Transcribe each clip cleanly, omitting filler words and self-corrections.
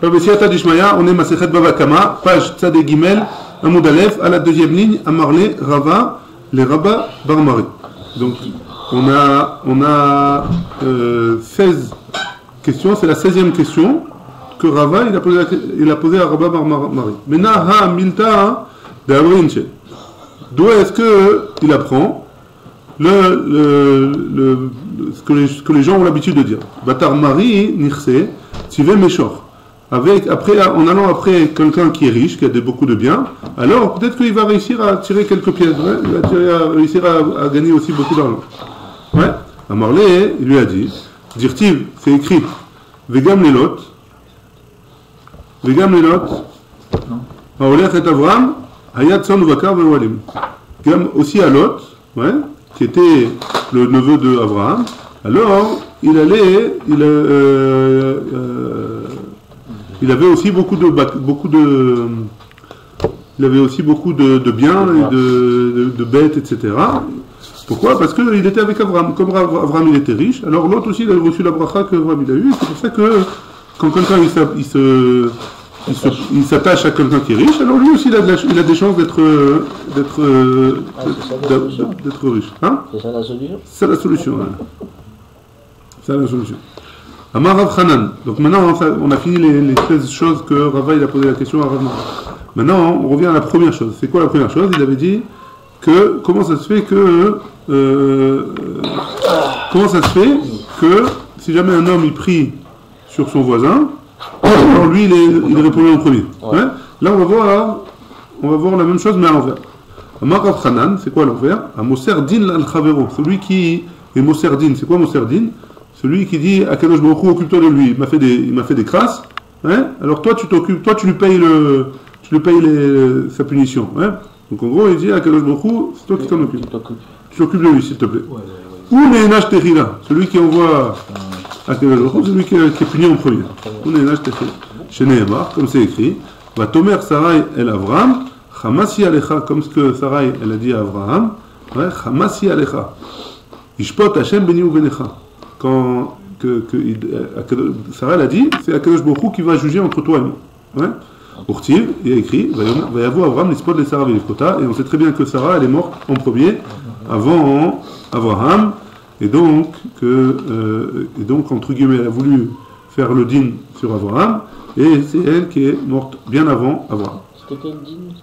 Bessiata d'Ishmaïa, on est Masechet Bava Kama, page Tzadé Gimel, Amoud Aleph, à la deuxième ligne, Amarle, Rava, les Rabba Barmari. Donc, on a 16 questions, c'est la 16e question que Rava il a posé à Rabba Barmari. Menaha Milta de Avrinche. D'où est-ce qu'il apprend ce que les gens ont l'habitude de dire? Batar Mari, Nirse, Tive Meshor. En allant après quelqu'un qui est riche, qui a beaucoup de biens, alors peut-être qu'il va réussir à tirer quelques pièces, ouais, il va réussir à gagner aussi beaucoup d'argent. Ouais. Amarlé, il lui a dit, Dirtiv, c'est écrit, Vegam Lelot, Aolech et Avram, Hayat Son Vakar Vewalim. Aussi à Lot, ouais, qui était le neveu de Abraham, alors il avait aussi beaucoup de biens et de bêtes, etc. Pourquoi? Parce qu'il était avec Abraham. Comme Abraham il était riche, alors l'autre aussi il a reçu la bracha que Abraham il a eu. C'est pour ça que quand quelqu'un il s'attache à quelqu'un qui est riche, alors lui aussi il a des chances d'être riche. Hein? C'est ça la solution? C'est la solution. Ouais. C'est la solution. Amar Rav Hanan. Donc maintenant on a fini les 13 choses que Rava il a posé la question à Rav Hanan. Maintenant on revient à la première chose. C'est quoi la première chose? Il avait dit que comment ça se fait que si jamais un homme il prie sur son voisin, alors lui il répondait en premier. Ouais. Là on va voir la même chose mais à l'envers. Amar Rav Hanan, c'est quoi à l'envers? A Moser Din al Chavero. Celui qui est Moser Din, c'est quoi Moser Din? Celui qui dit à Kadosh Baruch Hu, occupe-toi de lui, il m'a fait des crasses, hein? Alors toi tu lui payes sa punition, hein? Donc en gros il dit à Kadosh Baruch Hu, c'est toi qui t'en occupes. Tu t'occupes de lui s'il te plaît. Ou Ne'enash Techila, celui qui envoie à Kadosh Baruch Hu, celui qui est puni en premier. Ou Ne'enash Techila. Chez Nehemar, comme c'est écrit, va Tomer Sarai el Avram, Chamasi Alecha, comme ce que Sarai elle a dit à Abraham, ouais, Chamasi Alecha, Ishpot Hashem beni uvenecha. Quand Sarah l'a dit, c'est Akadosh Baruch Hu qui va juger entre toi et moi. Ouais. Urtiv, il y a écrit, va y avoir Abraham, l'espot de Sarah Velifkota, et on sait très bien que Sarah, elle est morte en premier, avant Abraham, et donc entre guillemets, elle a voulu faire le din sur Abraham, et c'est elle qui est morte bien avant Abraham. C'était quel din?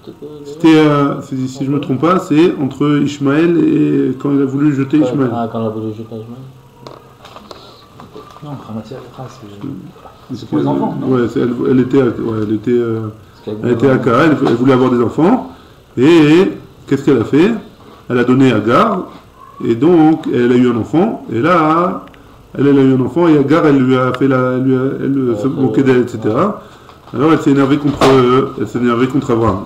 Si je ne me trompe pas, c'est entre Ishmaël et quand il a voulu jeter Ishmaël. Ah, quand il a voulu jeter Ishmaël. Non, c'est pour les enfants, non? Ouais, elle était à Kara, elle voulait avoir des enfants, et qu'est-ce qu'elle a fait? Elle a donné Agar, et donc elle a eu un enfant, et là, elle a eu un enfant, et Agar, elle lui a fait elle se moquait d'elle, etc. Alors elle s'est énervée contre Abraham.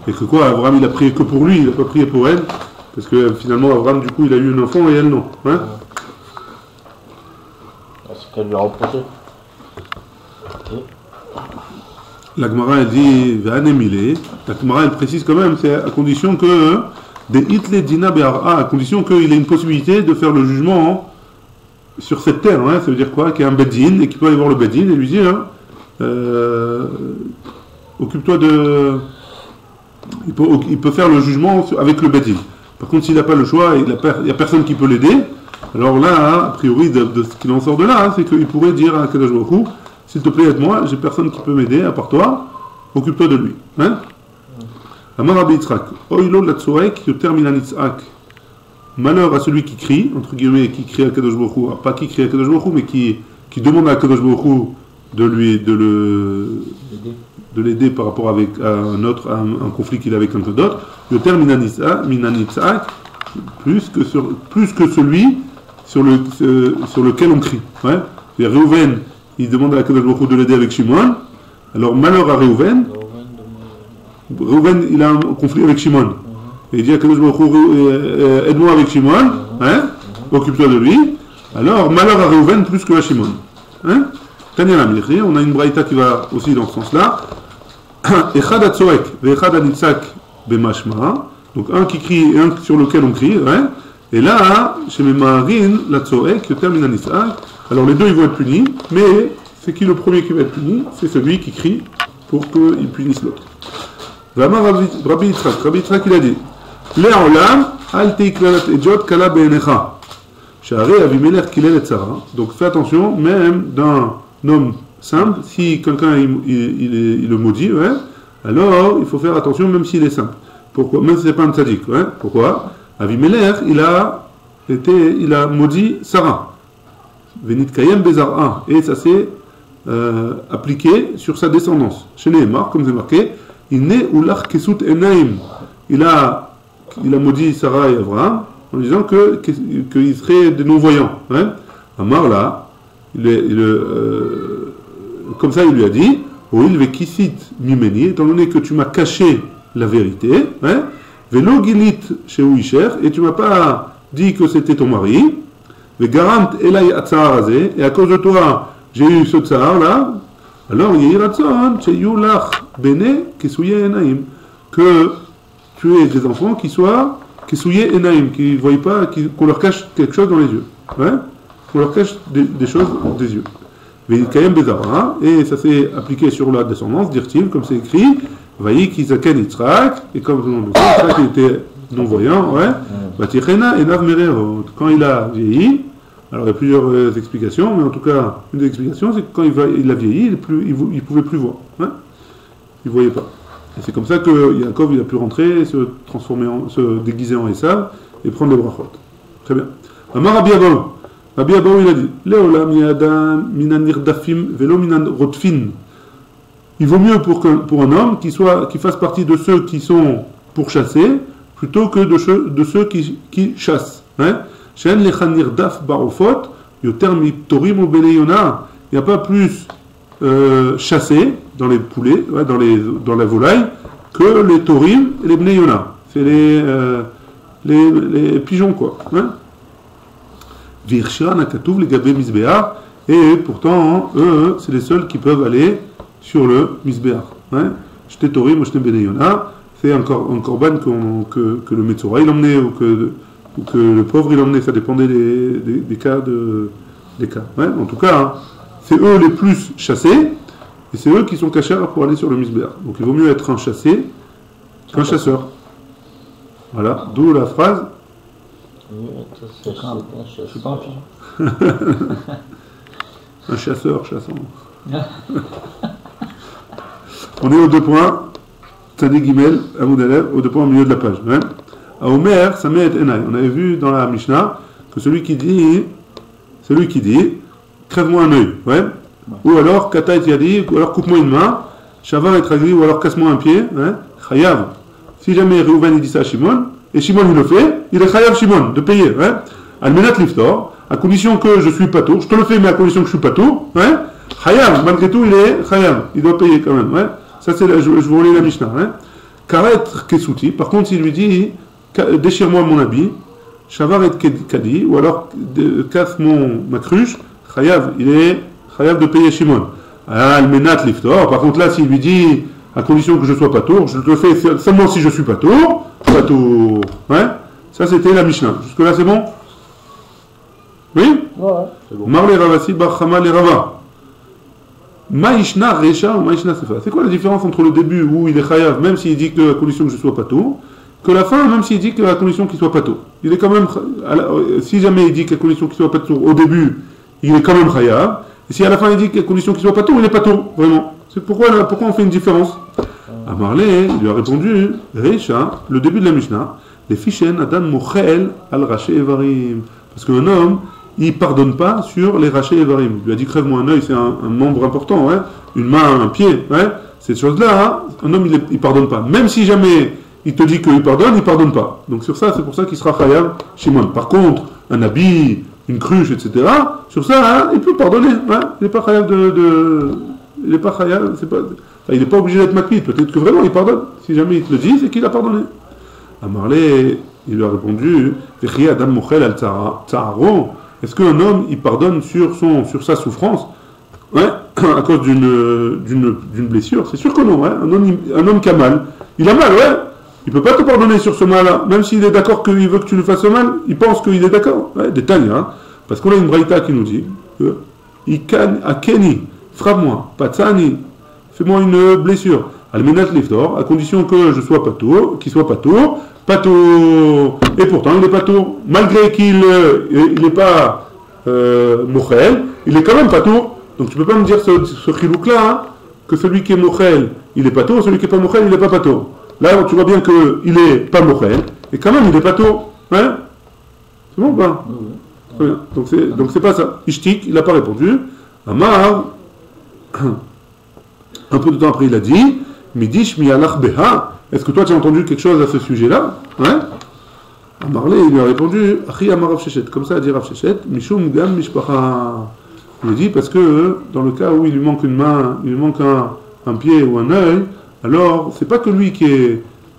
Et que quoi, Abraham il a prié que pour lui, il n'a pas prié pour elle, parce que finalement Abraham du coup il a eu un enfant et elle non. Hein? Est-ce qu'elle lui a reproché? La Gemara elle dit Vanemile. La Gemara elle précise quand même, c'est à condition que des hitle dina be'ara, à condition qu'il ait une possibilité de faire le jugement sur cette terre. Hein? Ça veut dire quoi? Qu'il y a un beddin et qu'il peut aller voir le beddin et lui dire occupe-toi de. Il peut faire le jugement avec le beddin. Par contre, s'il n'a pas le choix, il n'y a personne qui peut l'aider. Alors là, a priori, de ce qu'il en sort de là, c'est qu'il pourrait dire à Kadosh Baruch Hu, s'il te plaît, aide-moi, j'ai personne qui peut m'aider à part toi, occupe-toi de lui. Hein? Amar Rabbi Yitzhak, Oilo latsorek yoter minan Yitzhak. Malheur à celui qui crie, entre guillemets, qui crie à Kadosh Baruch Hu, pas qui crie à Kadosh Baruch Hu, mais qui demande à Kadosh Baruch Hu de l'aider par rapport à un conflit qu'il a avec quelqu'un d'autre. Yoter minan Yitzhak, plus que celui sur lequel on crie. Ouais. Réhouven, il demande à Kadosh Baruch Hu de l'aider avec Shimon. Alors malheur à Réhouven. Réhouven, il a un conflit avec Shimon. Et il dit à Kadosh Baruch Hu, aide-moi avec Shimon. Hein? Occupe-toi de lui. Alors malheur à Réhouven plus que à Shimon. Hein? On a une braïta qui va aussi dans ce sens-là. Echad atzoek ve'echad anitzak b'mashma. Donc un qui crie et un sur lequel on crie. Hein? Et là, chez mes marines, la tzoek, yoter minan Yitzhak, alors les deux ils vont être punis, mais c'est qui le premier qui va être puni? C'est celui qui crie pour qu'il punisse l'autre. Vraiment, Rabbi Yitzhak, il a dit Le'olam, al teiklat ejot kala be'enecha. Sha'arei Avimelech kilel et Sarah. Donc fais attention, même d'un homme simple, si quelqu'un il le maudit, ouais, alors il faut faire attention même s'il est simple. Pourquoi? Même si c'est pas un tzaddik, ouais. Pourquoi? Avimelech, il a maudit Sarah. Venit kayem bezar'a. Et ça s'est appliqué sur sa descendance. Chez Nehemar, comme c'est marqué, il n'est ulach kesut enaim. Il a maudit Sarah et Abraham en disant qu'ils seraient des non-voyants. Hein? Amar là, comme ça il lui a dit, Oil vekisit mimeni, étant donné que tu m'as caché la vérité, hein? Velo gilit chez Uisher, et tu m'as pas dit que c'était ton mari, ve garant elay atzar azé, et à cause de toi j'ai eu ce tsar là, alors yiratson cheyulach bene kisouye enaim, que tu aies des enfants qui soient kisouye enaim, qui ne voient pas, qu'on leur cache quelque chose dans les yeux, hein? Qu'on leur cache des choses des yeux. Et ça s'est appliqué sur la descendance, dire-t-il, comme c'est écrit, Vaï Kizaken Yitzhak, et comme le nom de ça, Yitzhak était non-voyant, ouais, Batichena et Nav Mererot. Quand il a vieilli, alors il y a plusieurs explications, mais en tout cas, une des explications, c'est que quand il a vieilli, il ne pouvait plus voir, hein, il ne voyait pas. Et c'est comme ça que Yaakov il a pu rentrer, se déguiser en Esav et prendre les brachot. Très bien. Amar Rabbi Abahu. Rabbi Abahu il a dit Leolam yadam minan nirdafim velo minan rotfin. Il vaut mieux pour un homme qui fasse partie de ceux qui sont pourchassés plutôt que de ceux qui chassent. Shen lechan nirdaf barofot yoter mitorim ou beneyona. Il n'y a pas plus chassé dans les poulets, ouais, dans la volaille, que les torim et les beneyona. C'est les pigeons quoi. Hein? Virshan akatuv les gabé misbéar, et pourtant eux c'est les seuls qui peuvent aller sur le misbéar. J'étais torim ou j'étais beneyona, c'est un korban que le Metzora il emmenait ou que le pauvre il emmenait, ça dépendait des cas des cas. Ouais? En tout cas, hein, c'est eux les plus chassés et c'est eux qui sont cachés pour aller sur le misbéar. Donc il vaut mieux être un chassé qu'un chasseur. Voilà, d'où la phrase. Je suis pas un pigeon. Un chasseur chassant. On est aux 2 points, Tzadik Gimel, Amoud Aleph, aux 2 points au milieu de la page. Hein? À Omer, Samet et Enai. On avait vu dans la Mishnah que celui qui dit, crève-moi un œil, ouais? Ou alors, Kata et Yadi, ou alors coupe-moi une main, Shavar et Tragli, ou alors casse-moi un pied, hein? Chayav. Si jamais Reuven il dit ça à Shimon, et Shimon il le fait, il est chayav Shimon, de payer, hein? Al-Menat Liftor, à condition que je suis patour, je te le fais, mais à condition que je suis patour, hein? Chayav, malgré tout, il est chayav, il doit payer quand même, ouais? Ça c'est, je vous relais la Mishnah, hein? Karet Kesuti, par contre, s'il lui dit, déchire-moi mon habit, Shavar et Kadi, ou alors casse ma cruche, chayav, il est chayav de payer Shimon. Al-Menat Liftor, par contre là, s'il lui dit, à condition que je sois patour, je te le fais seulement si je suis patour, ouais? Ça c'était la Mishnah. Jusque là c'est bon? Oui? Ouais, c'est bon. Mar le Ravasi bar Chama le Rava. Maïshna Recha ou Maïshna Sefa. C'est quoi la différence entre le début où il est chayav, même s'il dit que à condition que je sois patour, que la fin, même s'il dit que à condition qu'il soit patour? Il est quand même, si jamais il dit qu'à condition qu'il soit patour au début, il est quand même chayav. Et si à la fin il dit qu'à condition qu'il soit patour, il est patour, vraiment. C'est pourquoi on fait une différence? À Marley, il lui a répondu, Recha, le début de la Mishnah, les fichen Adam Mochel al Raché Evarim. Parce qu'un homme, il ne pardonne pas sur les Raché Evarim. Il lui a dit crève-moi un œil, c'est un membre important, ouais? Une main, un pied, ouais? Cette chose-là, hein, un homme, il ne pardonne pas. Même si jamais il te dit qu'il pardonne, il ne pardonne pas. Donc sur ça, c'est pour ça qu'il sera chayav Shimon. Par contre, un habit, une cruche, etc., sur ça, hein, il peut pardonner. Ouais? Il n'est pas chayav il n'est pas chayav, il n'est pas obligé d'être makpid. Peut-être que vraiment il pardonne. Si jamais il te le dit, c'est qu'il a pardonné. À Marley, il lui a répondu Adam Mochel al Tsaharo. Est-ce qu'un homme il pardonne sur sa souffrance, ouais, à cause d'une blessure? C'est sûr que non. Ouais. Un homme qui a mal, il a mal, ouais. Il ne peut pas te pardonner sur ce mal-là. Même s'il est d'accord qu'il veut que tu lui fasses mal, il pense qu'il est d'accord. Ouais, détail, hein. Parce qu'on a une braïta qui nous dit que Ikan Akeni frappe-moi, patsani, fais-moi une blessure. Almenat liftor, à condition que je sois patour, qu'il soit patour, et pourtant il est patour, malgré qu'il n'est pas mochel, il est quand même patour. Donc tu ne peux pas me dire ce chilouk-là, hein, que celui qui est mochel, il est patour, celui qui n'est pas mochel, il n'est pas patour. Là, tu vois bien qu'il n'est pas mochel, et quand même il est patour. Hein? C'est bon ou pas? Très bien. Donc c'est pas ça. Ishtik, il n'a pas répondu. Amar, un peu de temps après, il a dit, Midish miyalach beha. Est-ce que toi tu as entendu quelque chose à ce sujet-là? Hein? Amarle, il lui a répondu, Achi amar Rav Sheshet. Comme ça a dit Rav Sheshet, Mishum gam mishpacha. Il a dit parce que dans le cas où il lui manque une main, il lui manque un pied ou un œil, alors c'est pas que lui qui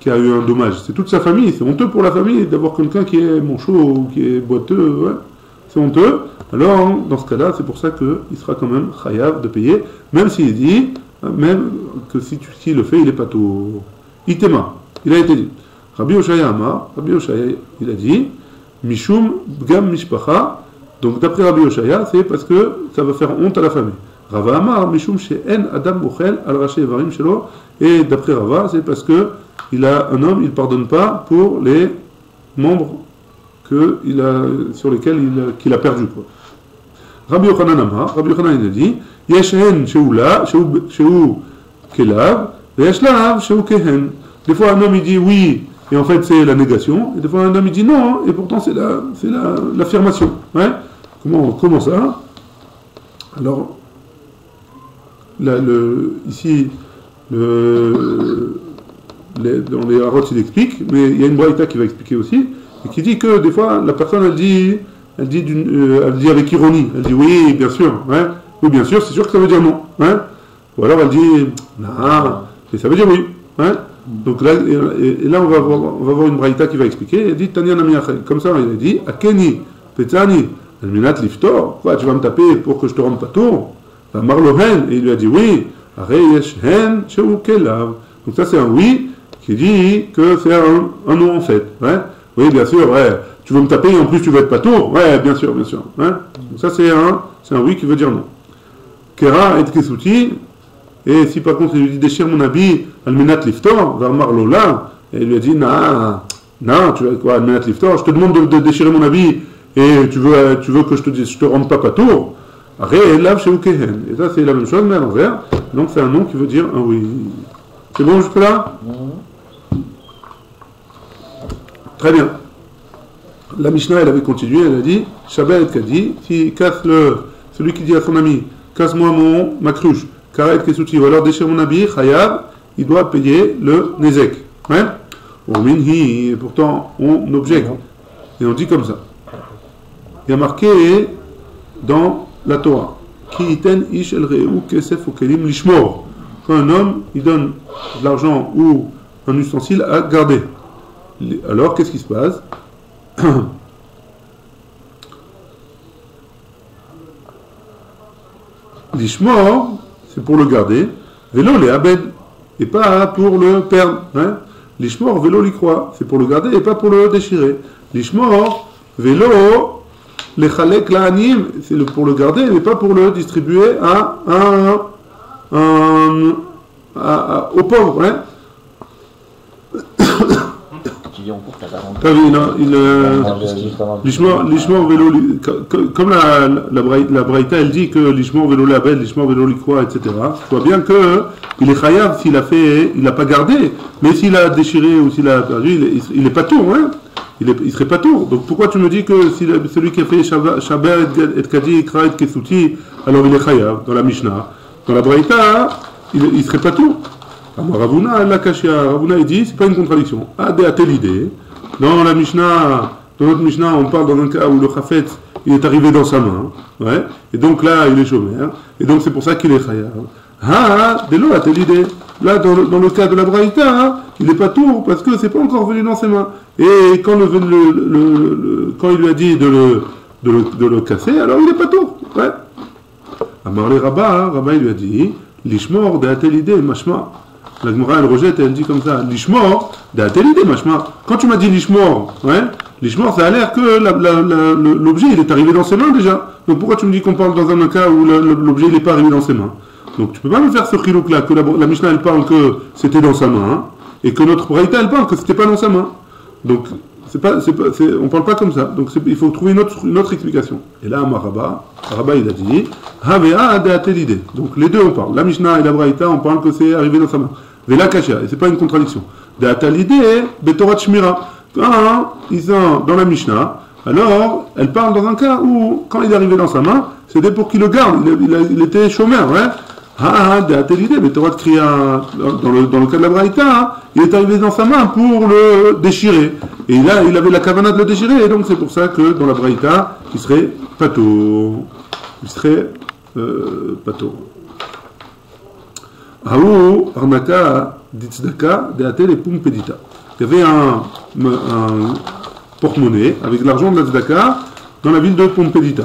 a eu un dommage, c'est toute sa famille. C'est honteux pour la famille d'avoir quelqu'un qui est manchot ou qui est boiteux. Ouais. C'est honteux. Alors dans ce cas-là, c'est pour ça qu'il sera quand même chayav de payer, même s'il dit, même que si le fait, il est pas tout. Itema, il a été dit. Rabbi Oshaya Amar, Rabbi Oshaya, il a dit, Mishum Bgam Mishpacha. Donc d'après Rabbi Oshaya, c'est parce que ça va faire honte à la famille. Rava Amar, Mishum She'en Adam Bochel Al Rashi Evarim Shelo. Et d'après Rava, c'est parce que un homme, il ne pardonne pas pour les membres sur lesquels qu'il a perdu. Quoi. Rabbi Yochanan Amar, Rabbi Yochanan il a dit, Yeshen She'ula, She'u Kelav, Yeshlav She'u Kehen. Des fois un homme il dit oui, et en fait c'est la négation, et des fois un homme il dit non, et pourtant c'est l'affirmation. Ouais? Comment ça? Alors, là, ici, dans les harots il explique, mais il y a une braïta qui va expliquer aussi, et qui dit que des fois la personne elle dit avec ironie, elle dit oui, bien sûr, ouais? Oui, bien sûr, c'est sûr que ça veut dire non. Ouais? Ou alors elle dit non, et ça veut dire oui. Ouais? Donc là, et là on va voir une braïta qui va expliquer. Il dit Tanya Namiachel. Comme ça, il a dit Akeni, Petani, Alminat Liftor. Quoi, tu vas me taper pour que je te rende pas tour? Marlohen. Et il lui a dit oui. Areyesh Hen Sheu Kelav. Donc ça, c'est un oui qui dit que c'est un non en fait. Ouais? Oui, bien sûr, ouais. Tu veux me taper et en plus tu veux être pas tour? Ouais, bien sûr, bien sûr. Ouais? Donc ça, c'est un oui qui veut dire non. Kera et Kesuti. Et si par contre il lui dit déchire mon habit, almenat liftor, varmar lola, et il lui a dit non, tu veux quoi, almenat liftor, je te demande de déchirer mon habit et tu veux que je te rende pas tour, arrête lave chez ukehen. Et ça c'est la même chose mais à l'envers, donc c'est un nom qui veut dire un oui. C'est bon jusque là? Très bien. La Mishnah elle avait continué, elle a dit Shabbat Kadi, si casse celui qui dit à son ami, casse-moi ma cruche. Karet Kesuti, ou alors déchire mon habit, Chayav, il doit payer le Nezek. Ouais? Et pourtant, on objecte. Et on dit comme ça. Il y a marqué dans la Torah, Ki iten ish el re'u kesef ou kelim lishmor. Quand un homme, il donne de l'argent ou un ustensile à garder. Alors, qu'est-ce qui se passe? Lishmor, c'est pour le garder, vélo les abed, et pas pour le perdre. Hein? L'ishmor, vélo l'icroix, c'est pour le garder et pas pour le déchirer. L'ishmor, vélo, les chalek la'anim, c'est pour le garder mais pas pour le distribuer aux pauvres. Hein? L'ishmor vélo, comme la braïta elle dit que l'ishmor vélo label, l'ishmor vélo l'ikroix, etc. Tu vois bien que il est chayav s'il a pas gardé, mais s'il a déchiré ou s'il a perdu, il est pas tour, hein? Il serait pas tour. Donc pourquoi tu me dis que celui qui a fait Shaber et Kadi et Kra et Kesuti, alors il est chayav dans la Mishnah? Dans la braïta, il serait pas tour. Alors Ravuna, la Kashia, Ravuna il dit, c'est pas une contradiction. À telle idée, dans la Mishnah, dans notre Mishnah, on parle dans un cas où le Chafet, il est arrivé dans sa main, ouais, et donc là, il est chômeur, et donc c'est pour ça qu'il est chayav. Dès là, à telle idée. Là, dans le cas de la Braïta, il n'est pas tour, parce que c'est pas encore venu dans ses mains. Et quand quand il lui a dit de le casser, alors il n'est pas tour, ouais. Amarle Rabba, Rabba il lui a dit, l'ishmor de telle idée, machma. La Gemara elle rejette et elle dit comme ça, l'ishmor, de telle idée, machma. Quand tu m'as dit l'ishmor, ouais, L'ishmor, ça a l'air que l'objet, il est arrivé dans ses mains déjà. Donc pourquoi tu me dis qu'on parle dans un cas où l'objet, il n'est pas arrivé dans ses mains? Donc tu peux pas me faire ce chilouk là, que la Mishnah, elle parle que c'était dans sa main, hein, et que notre Braïta, elle parle que c'était pas dans sa main. Donc, on parle pas comme ça. Donc il faut trouver une autre explication. Et là, Rabat, il a dit, Havea de l'idée. Donc les deux, on parle. La Mishnah et la Braïta, on parle que c'est arrivé dans sa main. Vela Kasha, et c'est pas une contradiction. De l'idée, Betorat Shmira. Quand ils sont dans la Mishnah, alors elle parle dans un cas où, quand il est arrivé dans sa main, c'était pour qu'il le garde. Il était chômeur, ouais. De l'idée, Betorat Kriya, dans le cas de la Braïta, il est arrivé dans sa main pour le déchirer. Et là, il avait la kavana de le déchirer, et donc c'est pour ça que dans la Braïta, il serait pato. Il serait pato. Aou, Arnaka, Ditzdaka, Deatel et Pumpedita. Il y avait un porte-monnaie avec l'argent de la Tzedaka dans la ville de Pumpedita.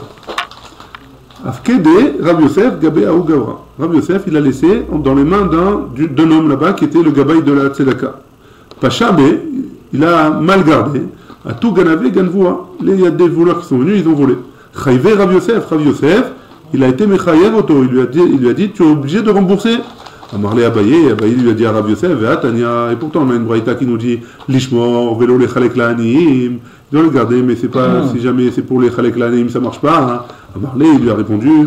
Afkede, Rabbi Yosef, Gabé Aou Gavra. Rabbi Yosef, il a laissé dans les mains d'un homme là-bas qui était le gabaï de la Tzedaka. Pachabe, il a mal gardé. À tout Ganavé, Ganvoua. Il y a des voleurs qui sont venus, ils ont volé. Chaïvé Rabbi Yosef, il a été Mechayev Oto. Il lui a dit, tu es obligé de rembourser. Amarlé Abaye lui a dit à Rabbi Yosef, et pourtant on a une braïta qui nous dit, Lishmor, vélo les Chalek La'anim. Il doit le garder, mais c'est pas, si jamais c'est pour les Chalek La'anim, ça marche pas. Hein. Amarlé, il lui a répondu,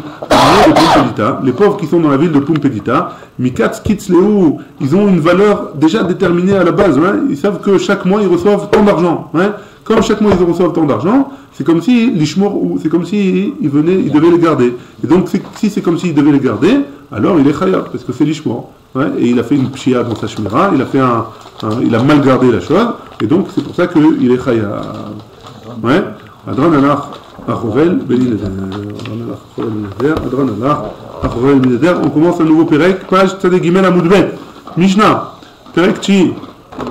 les pauvres qui sont dans la ville de Pumpedita, Mikatz Kitzleu, ils ont une valeur déjà déterminée à la base. Hein. Ils savent que chaque mois ils reçoivent tant d'argent. Hein. Comme chaque mois ils reçoivent tant d'argent, c'est comme si l'Ishmor, c'est comme si ils devaient les garder. Et donc si c'est comme s'ils devaient les garder, alors il est chayav, parce que c'est l'Ishmor. Ouais, et il a fait une pshia dans sa shmira, il a mal gardé la chose, et donc c'est pour ça qu'il est chayav. Ouais, Adran Alach Achovel Beninezer. Adran Alach Achovel Beninezer. On commence un nouveau Perek, page Tzadek Gimel Amoudbet. Mishnah, Perek Chi,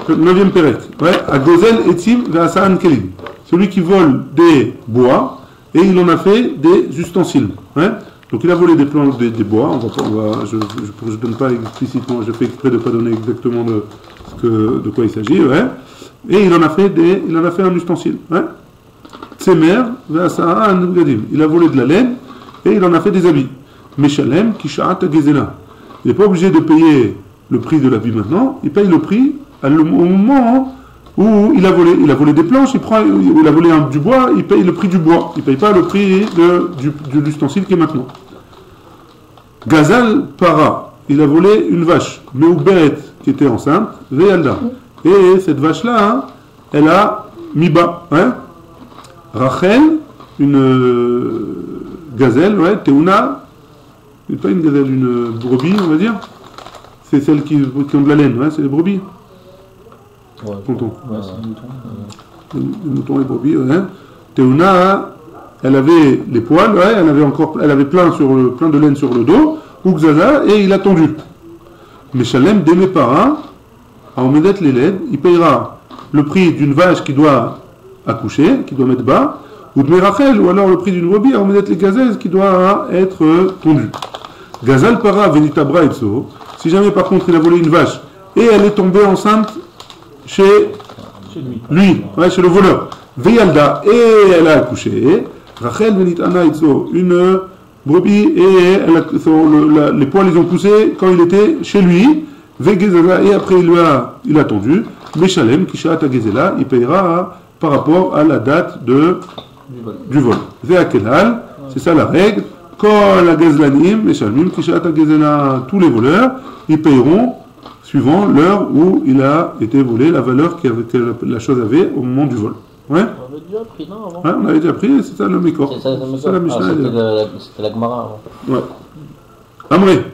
9e Perek. Ouais, à Gozel Etzim Ve'asaan Kelim. Celui qui vole des bois, et il en a fait des ustensiles. Ouais. Donc il a volé des planches, des bois, je ne donne pas explicitement, je fais exprès de ne pas donner exactement de quoi il s'agit, ouais. Et il en a fait un ustensile. Ouais. Tsemer, il a volé de la laine et il en a fait des habits. Meshalem, Kishaat Gezela. Il n'est pas obligé de payer le prix de l'habit maintenant, il paye le prix au moment où il a volé des planches, il a volé du bois, il paye le prix du bois, il ne paye pas le prix de l'ustensile qui est maintenant. Gazal Para, il a volé une vache, Meuberet, qui était enceinte, Vealda. Et cette vache-là, hein, elle a mis bas. Hein. Rachel, une gazelle, ouais, Théouna, pas une gazelle, une brebis, on va dire. C'est celles qui ont de la laine, ouais, c'est les brebis. Ouais, tonton. Ouais, c'est les moutons. Les moutons, les brebis, ouais. Théouna, elle avait les poils, ouais, elle avait plein de laine sur le dos, ou Xaza, et il a tendu. Mais Shalem, dès mes parents, à Omedet les laines, il payera le prix d'une vache qui doit accoucher, qui doit mettre bas, ou de Merachel, ou alors le prix d'une brebis à Omedet les gazelles qui doit être tondue. Gazal para venitabra etso, si jamais par contre il a volé une vache, et elle est tombée enceinte chez lui, ouais, chez le voleur. Veyalda, et elle a accouché. Rachel venitana etso, une brebis, et les poils les ont poussés quand il était chez lui. Vegezela, et après il a tendu. Meshalem, kishat agezela, il payera par rapport à la date du vol. Veakelal, c'est ça la règle. Kol agezlanim, meshalmim, kishat agezela, tous les voleurs, ils payeront suivant l'heure où il a été volé, la valeur que la chose avait au moment du vol. Ouais. On avait déjà appris, non, avant? Ouais, on avait déjà appris, c'est ça le Mécor. C'est ça la Mishnah. C'était la Gemara avant. Ouais. Amré.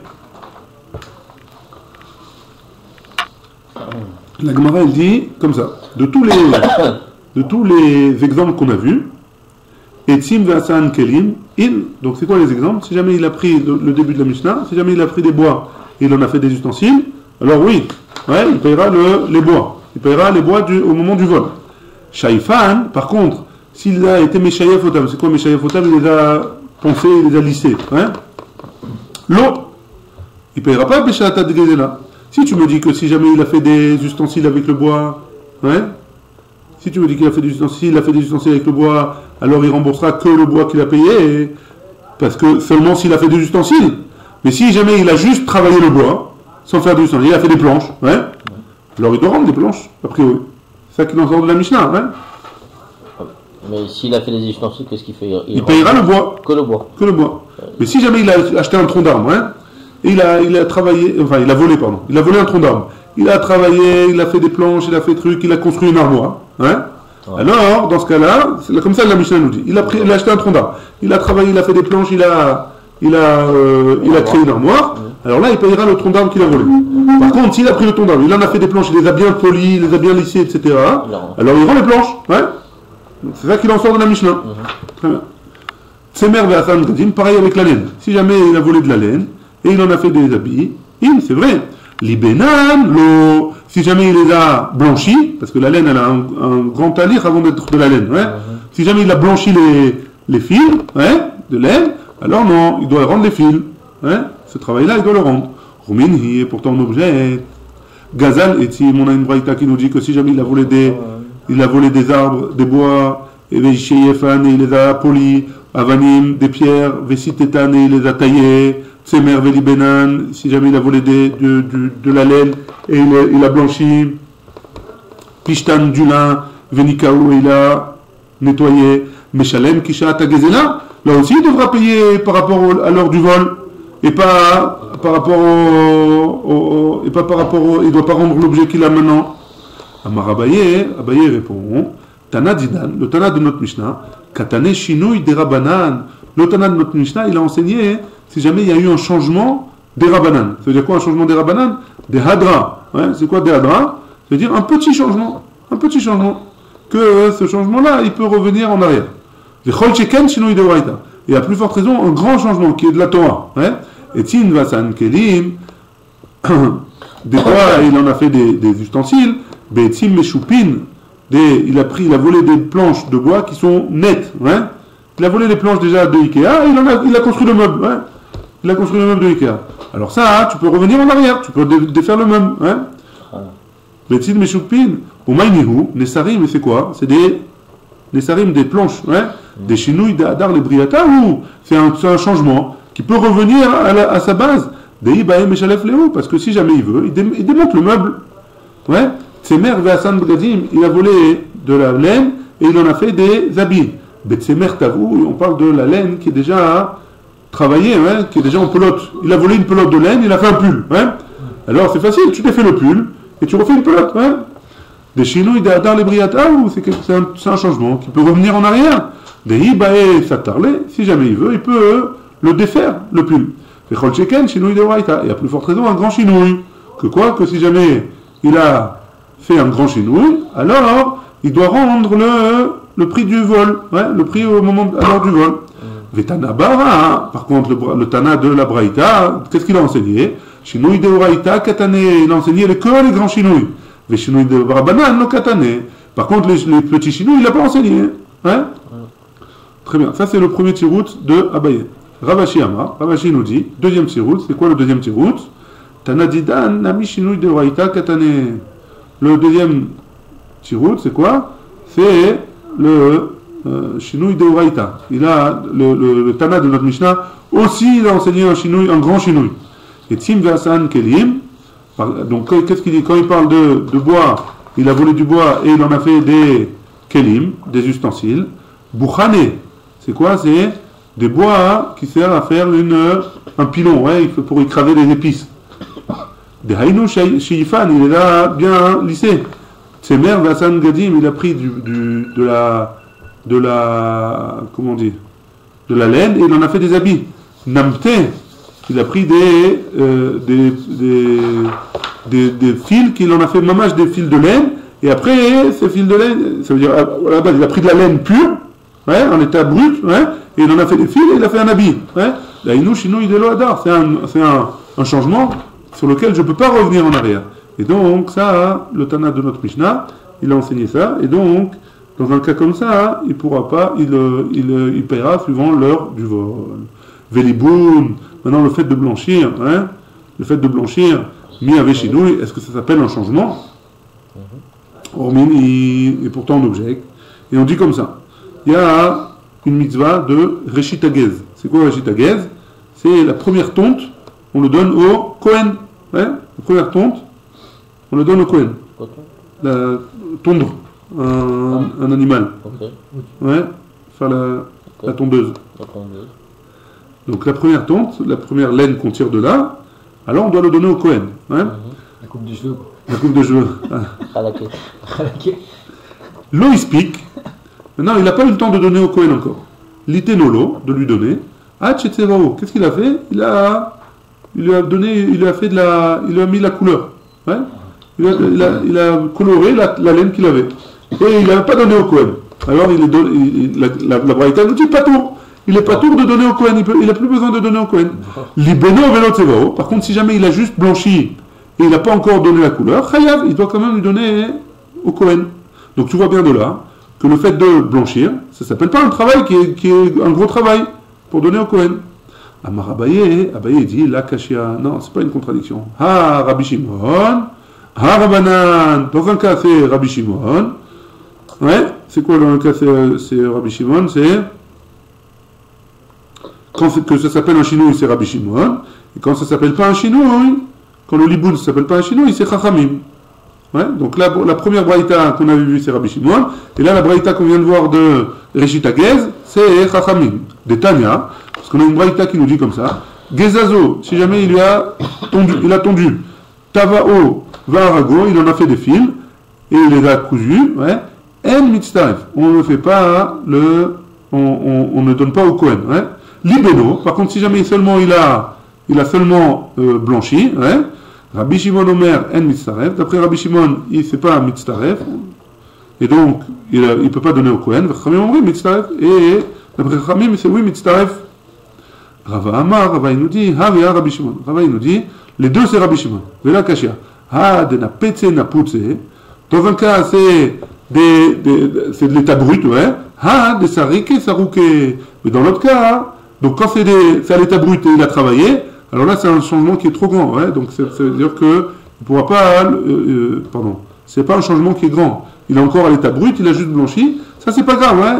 La Gemara, elle dit comme ça. De tous les exemples qu'on a vus, Etzim Ve'asan Kelim, donc c'est quoi les exemples? Si jamais il a pris le début de la Mishnah, si jamais il a pris des bois et il en a fait des ustensiles, alors oui, ouais, il payera les bois. Il payera les bois au moment du vol. Shaifan, par contre, s'il a été Meshayef Otam, c'est quoi Meshayef Otam? Il les a poncés, il les a lissés. Hein? L'eau, il ne payera pas Beshat Adgezela. Si tu me dis que si jamais il a fait des ustensiles avec le bois, ouais, Si tu me dis qu'il a fait des ustensiles, s'il a fait des ustensiles avec le bois, alors il remboursera que le bois qu'il a payé, parce que seulement s'il a fait des ustensiles. Mais si jamais il a juste travaillé le bois, sans faire des ustensiles, il a fait des planches, ouais, alors il doit rendre des planches, a priori. C'est ça qui en sort de la Mishnah, ouais. Mais s'il a fait des ustensiles, qu'est-ce qu'il fait? Il payera le bois. Que le bois. Que le bois. Mais si jamais il a acheté un tronc d'arbre, hein, et il a travaillé, enfin il a volé, pardon, il a volé un tronc d'arbre. Il a travaillé, il a fait des planches, il a fait des trucs, il a construit une armoire. Hein. Ouais. Alors, dans ce cas-là, c'est comme ça que la Mishnah nous dit. Il a acheté un tronc d'arbre. Il a travaillé, il a fait des planches, il a créé une armoire. Alors là, il payera le tronc d'arbre qu'il a volé. Par contre, s'il a pris le tronc d'arbre, il en a fait des planches, il les a bien polies, il les a bien lissées, etc. Alors il rend les planches. Ouais. C'est ça qu'il en sort de la Mishnah. Très bien. Tsemer ve'asan gadim, pareil avec la laine. Si jamais il a volé de la laine, et il en a fait des habits, c'est vrai. Libenan, l'eau, si jamais il les a blanchis, parce que la laine elle a un grand talir avant d'être de la laine, ouais. Si jamais il a blanchi les fils, ouais, de laine, alors non, il doit rendre les fils, ouais. Ce travail-là, il doit le rendre. Ruminhi est pourtant un objet. Gazal, et si on a une braïta qui nous dit que si jamais il a volé des arbres, des bois, et Veisheyefan, et il les a polis, Avanim, des pierres, Vesitetan, et il les a taillés, Tsemer Velibenan, si jamais il a volé de la laine et il a blanchi, Pishtan du lin, Venikaou, et il a nettoyé, Meshalem, Kisha Tagezela, là aussi il devra payer par rapport à l'heure du vol, et pas par rapport il ne doit pas rendre l'objet qu'il a maintenant. Amar Abaye répond, Tana Didan, le Tana de notre Mishnah, Katane Shinui de Rabanan, le Tana de notre Mishnah, il a enseigné si jamais il y a eu un changement des Rabanan. Ça veut dire quoi un changement des Rabanan? Des Hadra. Ouais, c'est quoi des Hadra? Ça veut dire un petit changement. Un petit changement. Que ce changement-là, il peut revenir en arrière. Et à plus forte raison, un grand changement qui est de la Torah. Ouais. Et Tin Vasan Kelim, des fois, il en a fait des ustensiles. Be'etzim Meshupin, il a volé des planches de bois qui sont nettes. Ouais. Il a volé les planches déjà de Ikea et il a construit le meuble. Ouais. Il a construit le meuble de Ikea. Alors ça, tu peux revenir en arrière, tu peux défaire le meuble. Betzin Meshupin, ou Maïnihu, Nesarim, mais c'est quoi? C'est des Nesarim, des planches, ouais. Des Chinouilles d'Adar, les Briata, ou c'est un changement qui peut revenir à sa base. Des Ibahem et Shalef Léo, parce que si jamais il veut, il démonte le meuble. Ouais. Tsemer Ve'asan Bgadim, il a volé de la laine et il en a fait des habits. Betsemer Tavou, on parle de la laine qui est déjà travaillée, hein, qui est déjà en pelote. Il a volé une pelote de laine, il a fait un pull. Hein. Alors c'est facile, tu défais le pull et tu refais une pelote. Hein. Des Chinouilles d'Adar les Briata, c'est un changement qui peut revenir en arrière. Des Hibae Satarle, si jamais il veut, il peut le défaire, le pull. Des Cholcheken, Chinouilles de Waïta. Et à plus forte raison, un grand Chinouille. Que quoi? Que si jamais il a fait un grand Chinouille, alors il doit rendre le prix du vol, ouais, le prix au moment à l'heure du vol. Vetana Bara, par contre, le Tana de la Braïta, qu'est-ce qu'il a enseigné? Shinouï de Braïta, Katane, il a enseigné que les grands Shinouï. Les Shinouï de Barabanan, no Katane. Par contre, les petits Shinouï, il n'a pas enseigné. Hein? Très bien, ça c'est le premier tirout de Abaye. Ravashi Amar, Ravashi nous dit, deuxième tirout, c'est quoi le deuxième tirout? Tana Didan, Nami Shinouï de Braïta, Katane. Le deuxième tirout, c'est quoi? C'est le Shinouï de Uraïta. Il a le Tana de notre Mishnah aussi, il a enseigné un grand Shinouï. Et Tsim Vasan Kelim, donc qu'est-ce qu'il dit? Quand il parle de bois, il a volé du bois et il en a fait des Kelim, des ustensiles. Bouchane, c'est quoi? C'est des bois qui servent à faire un pilon, ouais, pour écraser les épices. Des Haïnou Shiifan, il est là bien lissé. Tsemer Vasan Gadim, il a pris de la comment on dit, de la laine et il en a fait des habits. Namte, il a pris des fils qu'il en a fait mamage des fils de laine et après ces fils de laine, ça veut dire à la base il a pris de la laine pure, ouais, en état brut, ouais, et il en a fait des fils et il a fait un habit, ouais. La Inouchino Idelo Adar, c'est un changement sur lequel je ne peux pas revenir en arrière. Et donc ça, le Tana de notre Mishnah, il a enseigné ça, et donc dans un cas comme ça, il pourra pas, il paiera suivant l'heure du vol. Veliboun, maintenant le fait de blanchir, hein, le fait de blanchir, mi avec chinouille, est-ce que ça s'appelle un changement? Et pourtant on objecte. Et on dit comme ça. Il y a une mitzvah de Reshit Hagez. C'est quoi Reshit Hagez? C'est la première tonte, on le donne au Kohen. Ouais, la première tonte, on le donne au Kohen. La tondre un animal. Ok. Ouais, faire la tondeuse. Donc la première tonte, la première laine qu'on tire de là, alors on doit le donner au Kohen. Ouais. La coupe de cheveux. La coupe de cheveux. L'eau explique. Maintenant, il n'a pas eu le temps de donner au Kohen encore. L'itenolo, de lui donner. Ah, Tchétsevao, qu'est-ce qu'il a fait? Il lui a mis la couleur. Ouais. Il a coloré la laine qu'il avait. Et il n'a pas donné au Kohen. Alors la Braïta nous dit pas tout. Il n'est pas tour de donner au Kohen, il n'a plus besoin de donner au Kohen. Libeno velo tsevao. Par contre, si jamais il a juste blanchi et il n'a pas encore donné la couleur, chayav, il doit quand même lui donner au Kohen. Donc tu vois bien de là que le fait de blanchir, ça ne s'appelle pas un travail qui est un gros travail pour donner au Kohen. Amar Abaye dit la kashia. Non, c'est pas une contradiction. Ha Rabbi Shimon, ha Rabbanan. Dans un cas c'est Rabbi Shimon. Ouais, c'est quoi dans le cas c'est Rabbi Shimon? C'est que ça s'appelle un chinouille, c'est Rabbi Shimon. Et quand ça s'appelle pas un chinouille, quand le liboun ça s'appelle pas un chinouille, c'est Chachamim. Ouais, donc là, la première braïta qu'on avait vue, c'est Rabbi Shimon. Et là, la braïta qu'on vient de voir de Reshit Hagez, c'est Chachamim. Des Tanya, parce qu'on a une braïta qui nous dit comme ça. Gezazo, si jamais il a tondu. Tavao, Varago, il en a fait des fils. Et il les a cousus. Ouais. En mitztaref. On ne fait pas on ne donne pas au Kohen. Ouais. Libeno, par contre, si jamais seulement il a seulement blanchi, ouais. Rabbi Shimon Omer en mitzaref. D'après Rabbi Shimon, il ne fait pas mitzaref. Et donc, il ne peut pas donner au Kohen. Chachamim Omri mitzaref. Et d'après Chachamim, c'est oui mitzaref. Rava Amar, Rava il nous dit, Havia Rabbi Shimon. Rava il nous dit, les deux c'est Rabbi Shimon. Vela Kashia. Ha de na petse na putse. Dans un cas, c'est de l'état brut, ouais. Ha de sarike saruke. Mais dans l'autre cas, donc quand c'est à l'état brut et il a travaillé, alors là c'est un changement qui est trop grand, ouais. Donc ça veut dire que il pourra pas, c'est pas un changement qui est grand. Il est encore à l'état brut, il a juste blanchi. Ça c'est pas grave, ouais.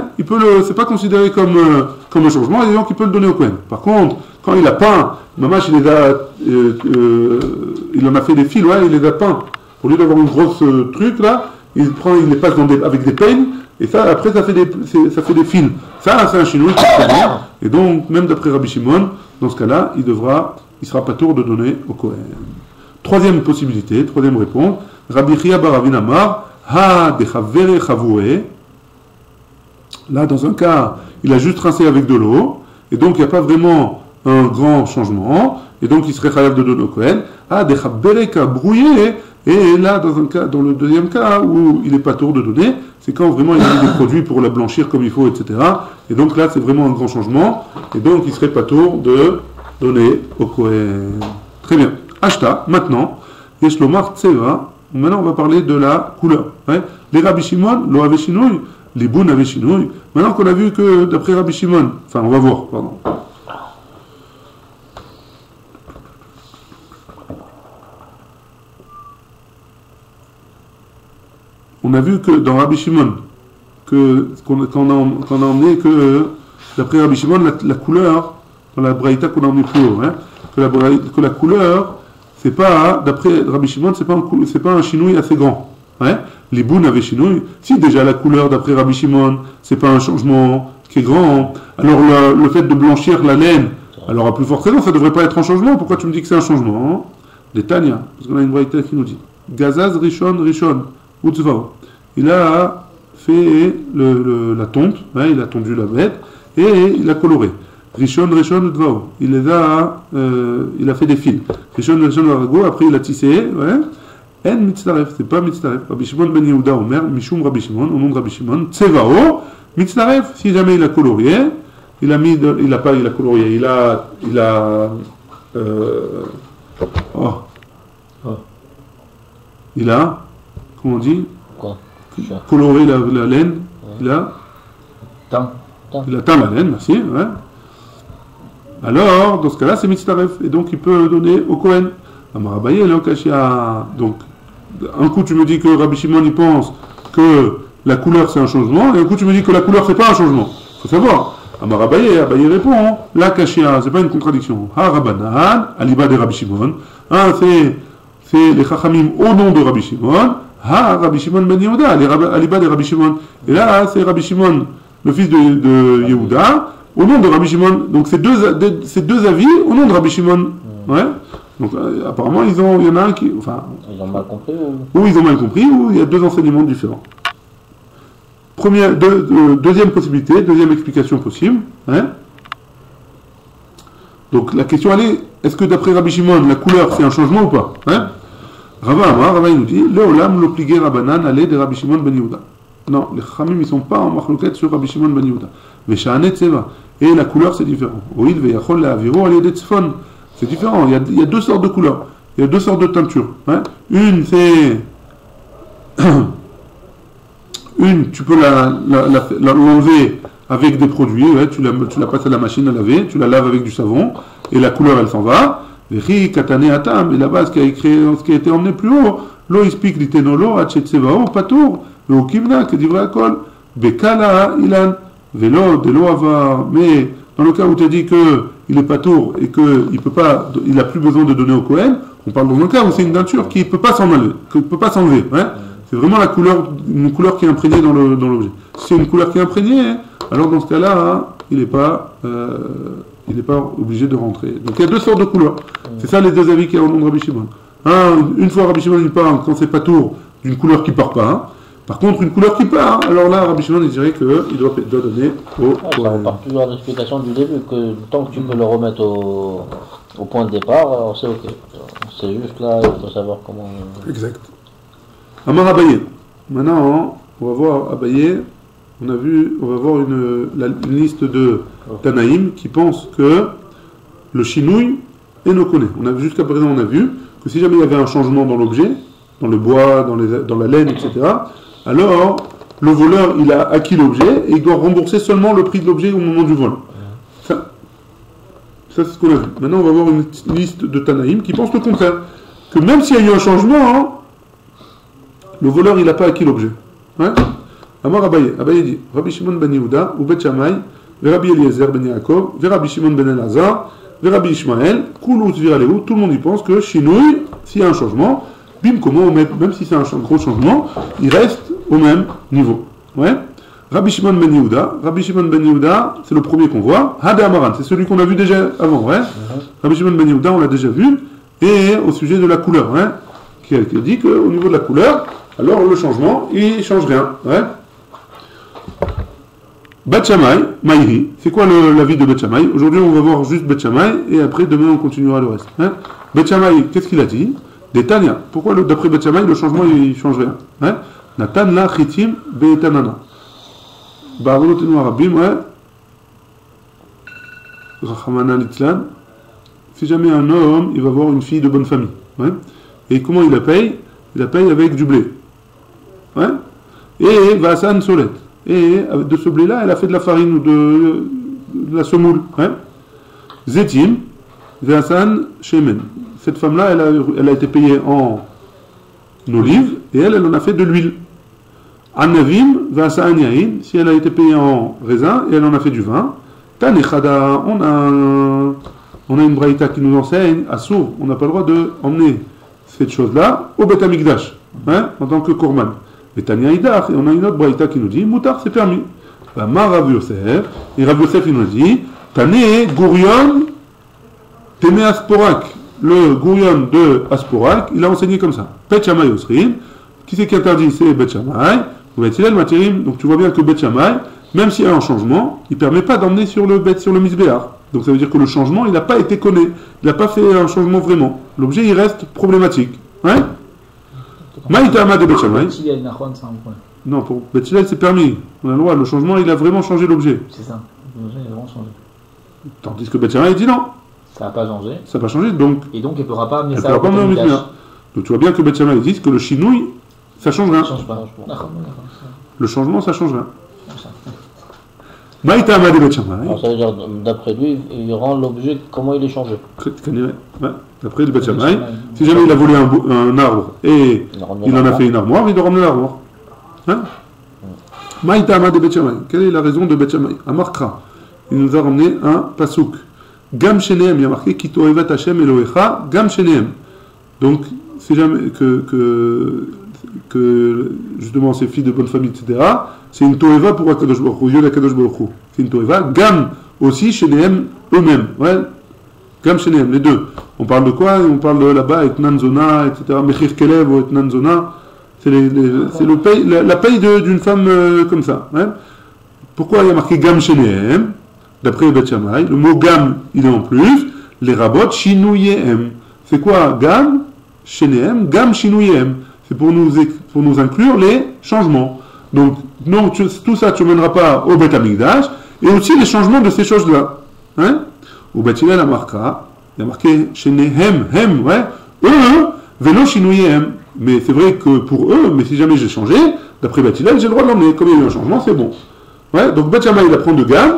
C'est pas considéré comme un changement, et donc il peut le donner au Kohen. Par contre, quand il a peint, Mamash il en a fait des fils, ouais, il les a peints. Au lieu d'avoir une grosse truc là, il les passe avec des peignes. Et ça, après, ça fait des fils. Ça, c'est un chinois qui se connaît. Et donc, même d'après Rabbi Shimon, dans ce cas-là, il sera pas tour de donner au Kohen. Troisième possibilité, troisième réponse. Rabbi Chia bar Ravin Amar, ha de chavere chavoué. Là, dans un cas, il a juste rincé avec de l'eau. Et donc, il n'y a pas vraiment un grand changement. Et donc, il serait chayav de donner au Kohen. Ha de chavere brouillé. Et là, dans le deuxième cas, où il n'est pas tour de donner, c'est quand vraiment il y a des produits pour la blanchir comme il faut, etc. Et donc là, c'est vraiment un grand changement. Et donc, il ne serait pas tour de donner au Kohen. Très bien. Ashta, maintenant, Yeshlomar Tseva. Maintenant, on va parler de la couleur. Ouais. Les Rabbi Shimon, lo avait chinouille, les Boun avaient chinouille. Maintenant qu'on a vu que, d'après Rabbi Shimon, enfin, on va voir, pardon. On a vu que dans Rabbi Shimon, qu'on a emmené que, d'après Rabbi Shimon, la couleur, dans la braïta qu'on a emmené plus haut, hein, que la couleur, c'est pas, d'après Rabbi Shimon, c'est pas un chinouille assez grand. Hein. Les Boun avaient chinouille. Si déjà la couleur, d'après Rabbi Shimon, c'est pas un changement qui est grand, alors le fait de blanchir la laine, alors à plus forte raison, ça devrait pas être un changement. Pourquoi tu me dis que c'est un changement, hein? Les Tanya, parce qu'on a une braïta qui nous dit Gazaz Rishon Utzvao. Il a fait la tonte, hein, il a tondu la bête et il a coloré. Rishon Utzvao. Il a fait des fils. Rishon Varago, après il a tissé, ouais. En mitzaref, c'est pas mitzaref. Rabbi Shimon ben Yehuda Omer, Mishum Rabbi Shimon, au nom de Rabbi Shimon, Tsevao, mitzaref. Si jamais il a colorié, il a colorié, il a, comment on dit? Quoi? Coloré la laine, il a teint la laine, merci, ouais. Alors, dans ce cas-là, c'est mitzaref, et donc il peut le donner au Kohen. Amar Abaye, donc un coup tu me dis que Rabbi Shimon il pense que la couleur c'est un changement, et un coup tu me dis que la couleur c'est pas un changement. Il faut savoir. Amar Abaye, Abaye répond, la kashia, c'est pas une contradiction. Ha Rabbanan, aliba de Rabbi Shimon. Un c'est les Chachamim au nom de Rabbi Shimon. Ha Rabbi Shimon ben Yehuda, aliba de Rabbi Shimon. Et là c'est Rabbi Shimon, le fils de Yehuda, au nom de Rabbi Shimon. Donc c'est deux avis au nom de Rabbi Shimon. Ouais. Donc apparemment il y en a un qui, enfin, Ils ont mal compris ou ils ont mal compris, ou il y a deux enseignements différents. Deuxième possibilité, deuxième explication possible. Hein. Donc la question elle est, est-ce que d'après Rabbi Shimon, la couleur c'est un changement ou pas, hein? Rava il nous dit, le olam l'obligé Rabbanan allait de Rabbi Shimon ben Yehuda. Non, les Chachamim ils ne sont pas en machloket sur Rabbi Shimon ben Yehuda. Mais Sha'anet Tseva. Et la couleur c'est différent. Oïd veyachol la'aviro al yedei tzfon. C'est différent, il y a deux sortes de couleurs, il y a deux sortes de teintures. Hein. Une c'est... Une, tu peux l'enlever avec des produits, ouais, tu la passes à la machine à laver, tu la laves avec du savon, et la couleur elle s'en va. Et là-bas, ce qui a été emmené plus haut, l'eau ispik litenolo, achetsevao, patour, le okimna, que dit vrai kol, bekala ilan, velo, de l'eau avar. Mais dans le cas où tu as dit qu'il est patour et qu'il n'a plus besoin de donner au Kohen, on parle dans un cas où c'est une teinture qui ne peut pas s'enlever. Hein. C'est vraiment une couleur qui est imprégnée dans l'objet. Si c'est une couleur qui est imprégnée, hein, alors dans ce cas-là, hein, il n'est pas obligé de rentrer. Donc il y a deux sortes de couleurs. C'est ça les deux avis qu'il y a au nom de Rabbi Shimon. Une fois Rabbi Shimon il parle, quand c'est patour, d'une couleur qui ne part pas. Hein. Par contre, une couleur qui part, alors là, Rabbi Shimon il dirait qu'il doit donner au... Ça repart toujours à l'explication du début, que tant que tu peux le remettre au point de départ, alors c'est ok. C'est juste là, il faut savoir comment... Exact. Amar Abaye. Maintenant, on va voir Abaye. On va voir une liste de Tanaïm qui pensent que le chinouille est no connaît. Jusqu'à présent, on a vu que si jamais il y avait un changement dans l'objet, dans le bois, dans la laine, etc., alors le voleur, il a acquis l'objet et il doit rembourser seulement le prix de l'objet au moment du vol. Ça c'est ce qu'on a vu. Maintenant, on va voir une liste de Tanaïm qui pensent le contraire. Que même s'il y a eu un changement, hein, le voleur, il n'a pas acquis l'objet. Ouais. Amar Abaye. Abaye dit, Rabbi Shimon ben Yehuda, ou Bet Shammai, Rabbi Eliezer ben Yaakov, Rabbi Shimon ben Elazar, Rabbi Ishmael, Kulu Tviraleu, tout le monde y pense que Shinouï, s'il y a un changement, bim, comment même si c'est un gros changement, il reste au même niveau. Ouais. Rabbi Shimon ben Yehuda, c'est le premier qu'on voit. Hada Amaran, c'est celui qu'on a vu déjà avant. Ouais. Rabbi Shimon ben Yehuda, on l'a déjà vu. Et au sujet de la couleur, hein, qui dit qu'au niveau de la couleur, alors le changement, il ne change rien. Ouais. Bet Shammai, Maïri, c'est quoi l'avis de Bet Shammai? Aujourd'hui on va voir juste Bet Shammai et après demain on continuera le reste. Hein. Bet Shammai, qu'est-ce qu'il a dit? Des Tanya. Pourquoi d'après Bet Shammai le changement il ne change rien? Hein. Natan la chitim be'etanana. Ba'arolotenu arabim, ouais. Rachamana litlan. Si jamais un homme il va voir une fille de bonne famille, ouais. Et comment il la paye? Il la paye avec du blé. Ouais. Et Vasan Solet. Et de ce blé-là, elle a fait de la farine ou de la semoule. Hein. Zetim, Vasan Shemen. Cette femme-là, elle a été payée en olive et elle en a fait de l'huile. Anavim, Vasan Yahin. Si elle a été payée en raisin et elle en a fait du vin. Tanechada, on a une braïta qui nous enseigne, à Sour, on n'a pas le droit d'emmener cette chose-là au Beth Amikdash, hein, en tant que korban. Et Tania Idach, et on a une autre braïta qui nous dit, Moutar, c'est permis. Ma Rav Yosef, et Rav Yosef il nous dit, Tane Gourion Teme Asporak. Le Gourion de Asporak, il a enseigné comme ça. Bet Shammai Osrin, qui c'est qui interdit? C'est Bet Shammai. Donc tu vois bien que Bet Shammai, même s'il y a un changement, il ne permet pas d'emmener sur le Misbéar. Donc ça veut dire que le changement, il n'a pas été connu. Il n'a pas fait un changement vraiment. L'objet, il reste problématique. Hein? Maïtama de Bet Shammai. Non, pour Bet Hillel, c'est permis. On a le droit. Le changement, il a vraiment changé l'objet. C'est ça. L'objet, il a vraiment changé. Tandis que Bet Shammai, il dit non. Ça n'a pas changé. Ça n'a pas changé, donc. Et donc, elle ne pourra pas amener ça au Misbéar. Donc tu vois bien que Bet Shammai, dit que le chinouille, ça change rien. Ça change pas. Le changement, ça change rien. Maïtama de Bet Shammai. Alors ça veut dire, d'après lui, il rend l'objet, comment il est changé. Ouais. D'après le Bet Shammai, si jamais il a volé un arbre et il en a fait une armoire, il doit ramener l'armoire. Hein? Maïtama de Bet Shammai. Quelle est la raison de Bet Shammai? Amarkra. Il nous a ramené un pasouk. Gam Shenehem, il y a marqué Kito Evet Hashem Elohecha, Gam Shenehem. Donc, si jamais que justement ces filles de bonne famille, etc., c'est une Toeva pour Akadosh Baruch Hu, Yod Akadosh Baruch Hu. C'est une Toeva. Gam aussi Shenehem eux-mêmes. Ouais. Gam Shenehem, les deux. On parle de quoi? On parle de là-bas, Etnan Zona, etc. Mechir Kelev ou Etnan Zona. C'est la paye d'une femme comme ça. Ouais. Pourquoi il y a marqué Gam Shenehem? D'après Bet Shammai, le mot Gam, il est en plus. Les rabots, Shinouyehem. C'est quoi Gam Shenehem, Gam Shinouyehem. C'est pour nous inclure les changements. Donc, non, tout ça, tu ne mèneras pas au Bet Amikdash, et aussi les changements de ces choses-là. Hein? Au Bet Hillel, il y a marqué Shenehem, Hem, ouais. Eux, Velo Shinouyehem. Mais c'est vrai que pour eux, mais si jamais j'ai changé, d'après Bet Hillel, j'ai le droit de l'emmener. Comme il y a eu un changement, c'est bon. Ouais, donc Bet Shammai, il apprend de Gam,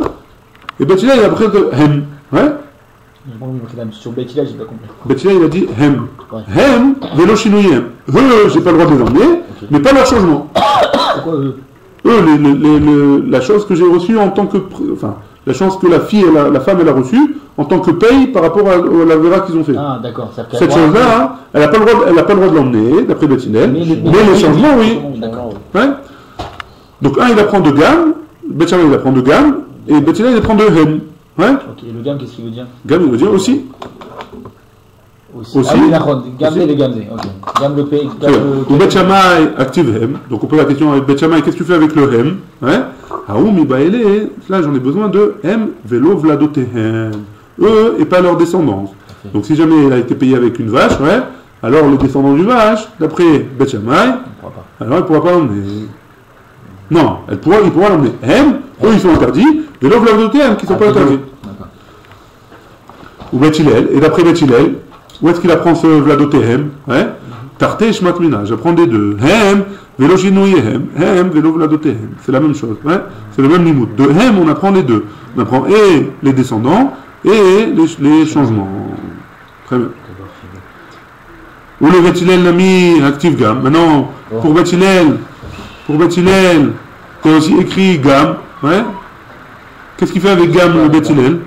et Bet Hillel, il apprend de Hem. Ouais? Sur Bet Hillel, j'ai pas compris. Bet Hillel, il a dit Hem. Ouais. Hem, Velo Shinouyehem. Eux, j'ai pas le droit de les emmener, okay. Mais pas leur changement. Pourquoi eux? La chose que j'ai reçue en tant que... Enfin, la chance que la fille, la femme, elle a reçue en tant que paye par rapport à la vera qu'ils ont fait. Ah, d'accord. Cette chose-là, hein, elle n'a pas le droit de l'emmener, d'après Bet Hillel. Mais les changements, oui. D'accord. Ouais. Donc, il apprend de Gam, Bet Shammai, il apprend de Gam, et Bet Hillel, il apprend de Hem. Ouais. Ok, et le Gam, qu'est-ce qu'il veut dire? Gam, il veut dire aussi. Aussi. Ah oui, d'accord. Gamze, les Gamze. Ok. Gam le P. Ou Bet Shammai active Hem. Donc on pose la question avec Bet Shammai, qu'est-ce que tu fais avec le Hem? Ouais. Aoumi Baele, là j'en ai besoin de Hem Velo Vladotehem. Eux et pas leur descendance. Okay. Donc si jamais il a été payé avec une vache, ouais, alors les descendants du vache, d'après Bet Shammai, alors il ne pourra pas l'emmener. Non, il pourra l'emmener. Hem, eux ils sont interdits, Velo Vladotehem qui ne sont pas interdits. Ou Bet Hillel, et d'après Bet Hillel, où est-ce qu'il apprend ce Vladotehem? Ouais. Tarté Shmatmina, j'apprends des deux. Hem, Velo Shinouyehem, Hem, Velo Vladotehem. C'est la même chose. Ouais. C'est le même limout. De Hem, on apprend les deux. On apprend et les descendants et les changements. Très bien. Ou le Bet Hillel l'a mis active Gam. Maintenant, pour Bet Hillel, tu as aussi écrit Gam. Ouais. Qu'est-ce qu'il fait avec Gam, le Bet Hillel?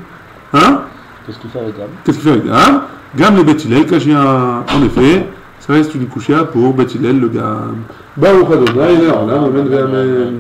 Hein? Qu'est-ce qu'il fait avec Gam? Qu'est-ce qu'il fait avec Gam? Gam le Bet Hillel, en effet, ça reste une couchia pour Bet Hillel le Gam. Baruch Adonai, Amen, Amen.